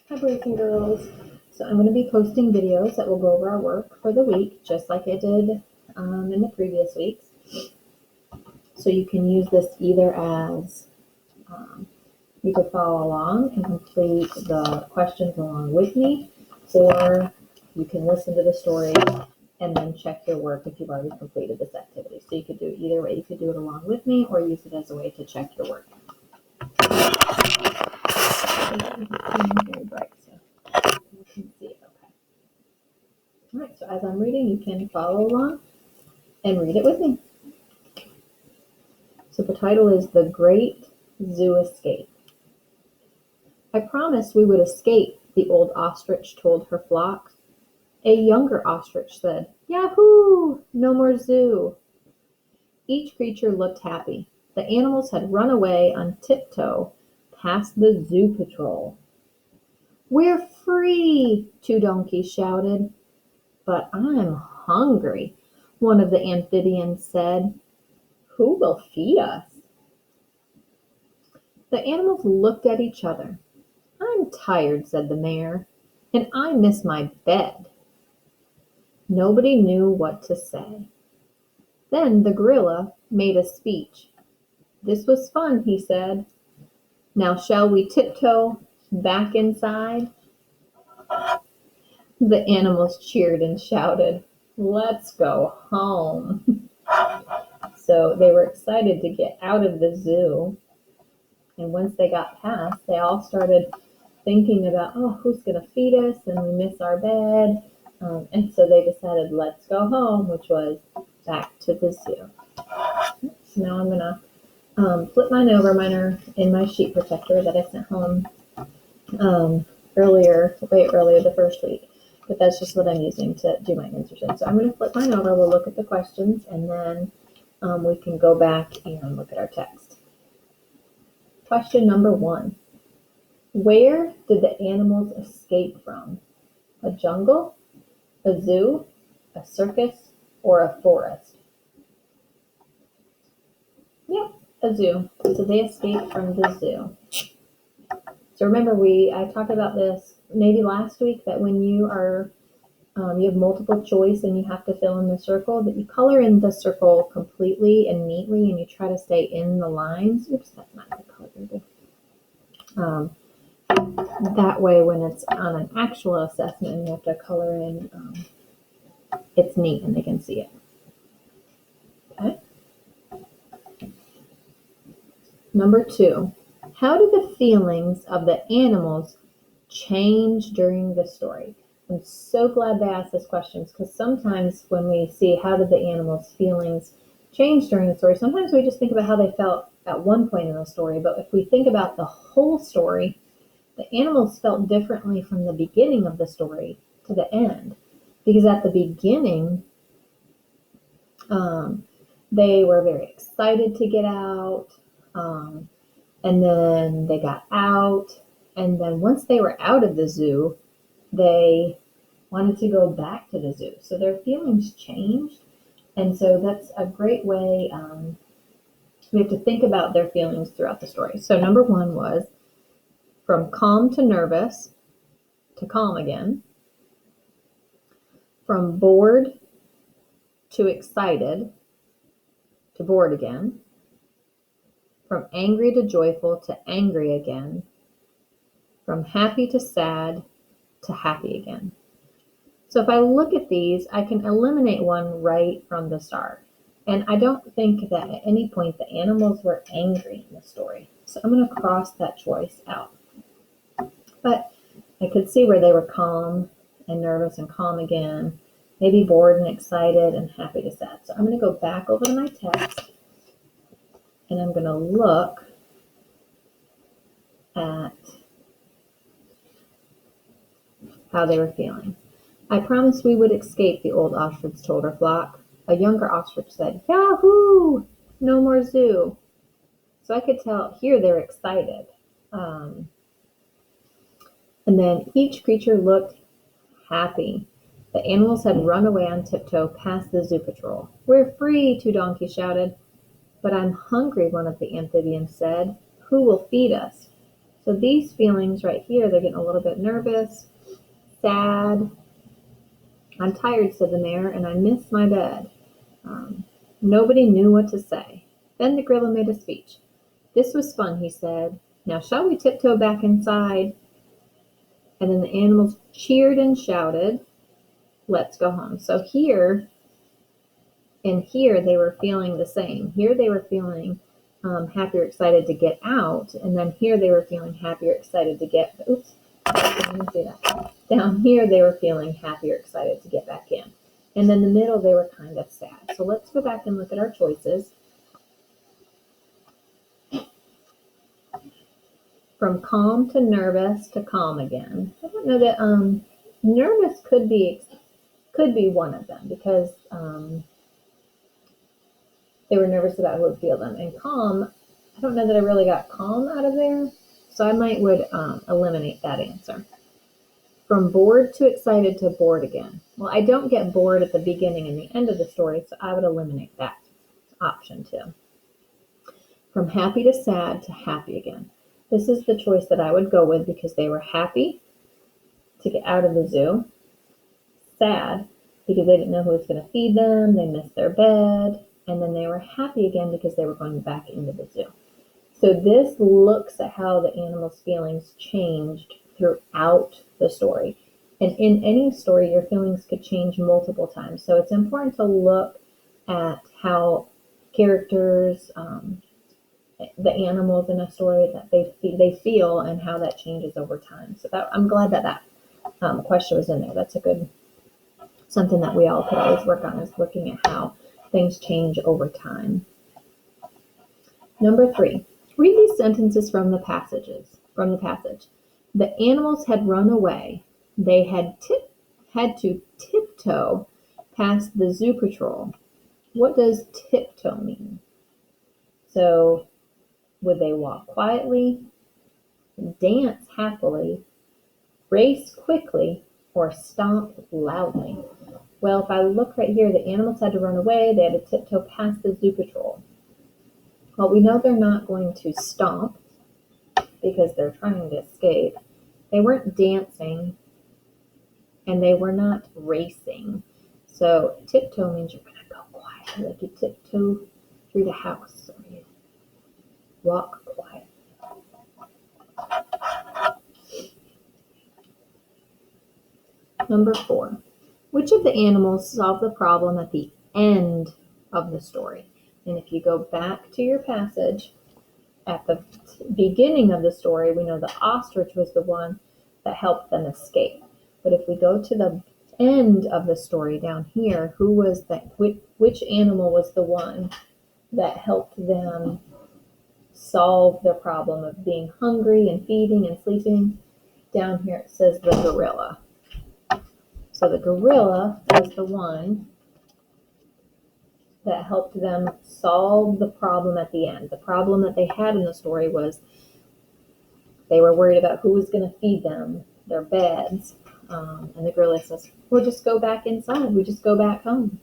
Hi, boys and girls. So I'm going to be posting videos that will go over our work for the week, just like I did in the previous weeks. So you can use this either as you could follow along and complete the questions along with me, or you can listen to the story and then check your work if you've already completed this activity. So you could do it either way. You could do it along with me or use it as a way to check your work. Very bright, so you can see it okay. All right, so as I'm reading, you can follow along and read it with me. So the title is The Great Zoo Escape. I promised we would escape, the old ostrich told her flock. A younger ostrich said, Yahoo! No more zoo. Each creature looked happy. The animals had run away on tiptoe past the zoo patrol. We're free, two donkeys shouted. But I'm hungry, one of the amphibians said. Who will feed us? The animals looked at each other. I'm tired, said the mayor, and I miss my bed. Nobody knew what to say. Then the gorilla made a speech. This was fun, he said. Now shall we tiptoe back inside? The animals cheered and shouted, Let's go home. So they were excited to get out of the zoo. And once they got past, they all started thinking about, who's going to feed us? And we miss our bed. And so they decided, let's go home, which was back to the zoo. So now I'm going to flip mine over. Mine are in my sheet protector that I sent home way earlier the first week. But that's just what I'm using to do my insertion. So I'm going to flip mine over. We'll look at the questions, and then we can go back and look at our text. Question number 1. Where did the animals escape from? A jungle, a zoo, a circus, or a forest? Yep, a zoo. So they escaped from the zoo. So remember, I talked about this maybe last week, that when you are you have multiple choice and you have to fill in the circle, that you color in the circle completely and neatly, and you try to stay in the lines. Oops, that's not the color. That way, when it's on an actual assessment and you have to color in, it's neat and they can see it. Okay. Number 2, how do the feelings of the animals change during the story? I'm so glad they asked this question, because sometimes when we see how did the animals' feelings change during the story, sometimes we just think about how they felt at one point in the story. But if we think about the whole story, the animals felt differently from the beginning of the story to the end. Because at the beginning, they were very excited to get out, and then they got out, and then once they were out of the zoo, they wanted to go back to the zoo. So their feelings changed, and so that's a great way. We have to think about their feelings throughout the story. So number 1 was from calm to nervous to calm again, from bored to excited to bored again, from angry to joyful to angry again, from happy to sad to happy again. So if I look at these, I can eliminate one right from the start. And I don't think that at any point the animals were angry in the story. So I'm going to cross that choice out. But I could see where they were calm and nervous and calm again, maybe bored and excited and happy to sad. So I'm going to go back over to my text, and I'm going to look at how they were feeling. I promised we would escape, the old ostrich told her flock. A younger ostrich said, Yahoo! No more zoo. So I could hear they're excited. And then each creature looked happy. The animals had run away on tiptoe past the zoo patrol. We're free, two donkeys shouted. But I'm hungry, one of the amphibians said. Who will feed us? So these feelings right here, they're getting a little bit nervous, sad. I'm tired, said the mayor, and I miss my bed. Nobody knew what to say. Then the gorilla made a speech. This was fun, he said. Now shall we tiptoe back inside? And then the animals cheered and shouted, let's go home. So here and here they were feeling the same. Here they were feeling happy or excited to get out. And then here they were feeling happy or excited to get, oops, I didn't do that. Down here they were feeling happy or excited to get back in. And in the middle they were kind of sad. So let's go back and look at our choices. From calm to nervous to calm again. I don't know that nervous could be one of them because they were nervous about who would feel them. And calm, I don't know that I really got calm out of there, so I would eliminate that answer. From bored to excited to bored again. Well, I don't get bored at the beginning and the end of the story, so I would eliminate that option too. From happy to sad to happy again. This is the choice that I would go with because they were happy to get out of the zoo, sad because they didn't know who was going to feed them, they missed their bed, and then they were happy again because they were going back into the zoo. So this looks at how the animals' feelings changed throughout the story. And in any story, your feelings could change multiple times. So it's important to look at how characters, the animals in a story that they feel and how that changes over time. So I'm glad that question was in there. That's a good, something that we all could always work on, is looking at how things change over time. Number 3, read these sentences from the passage. The animals had run away. They had to tiptoe past the zoo patrol. What does tiptoe mean? So would they walk quietly, dance happily, race quickly, or stomp loudly? Well, if I look right here, the animals had to run away. They had to tiptoe past the zoo patrol. Well, we know they're not going to stomp because they're trying to escape. They weren't dancing, and they were not racing. So tiptoe means you're going to go quietly, like you tiptoe through the house, or you walk quietly. Number 4, which of the animals solved the problem at the end of the story? And if you go back to your passage, at the beginning of the story, we know the ostrich was the one that helped them escape. But if we go to the end of the story down here, who was that? Which animal was the one that helped them solve their problem of being hungry and feeding and sleeping? Down here it says the gorilla. So the gorilla was the one that helped them solve the problem at the end. The problem that they had in the story was they were worried about who was going to feed them, their beds, and the gorilla says, we'll just go back inside. We just go back home.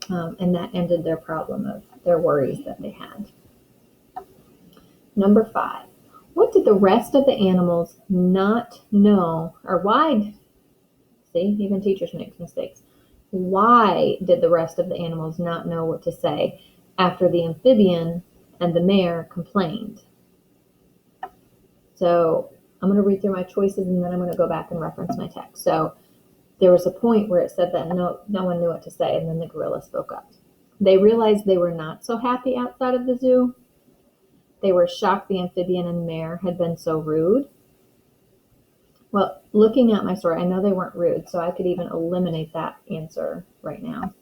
And that ended their problem of their worries that they had. Number 5, what did the rest of the animals not know, or why? See, even teachers make mistakes. Why did the rest of the animals not know what to say after the amphibian and the mayor complained? So I'm going to read through my choices and then I'm going to go back and reference my text. So there was a point where it said that no one knew what to say, and then the gorilla spoke up. They realized they were not so happy outside of the zoo. They were shocked the amphibian and mayor had been so rude. Well, looking at my story, I know they weren't rude, so I could even eliminate that answer right now.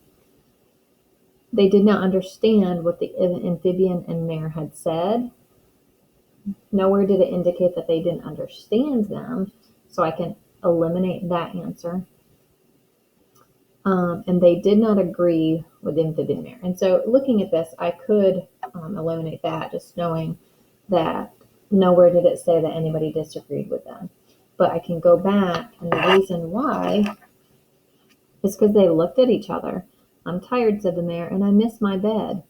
They did not understand what the amphibian and mayor had said. Nowhere did it indicate that they didn't understand them, so I can eliminate that answer. And they did not agree with the amphibian and mayor. And so looking at this, I could eliminate that, just knowing that nowhere did it say that anybody disagreed with them. But I can go back, and the reason why is because they looked at each other. I'm tired, said the mayor, and I miss my bed.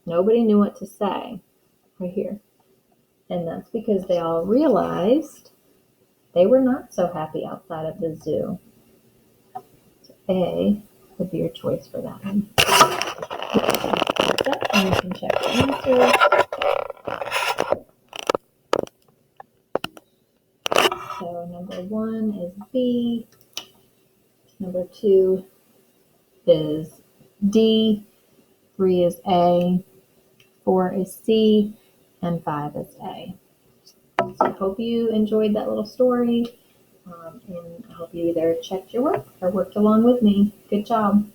Nobody knew what to say. Right here. And that's because they all realized they were not so happy outside of the zoo. So A would be your choice for that one. And you can check the answer. So number 1 is B. Number 2 is D. 3 is A. 4 is C. And 5 is A. So I hope you enjoyed that little story. And I hope you either checked your work or worked along with me. Good job.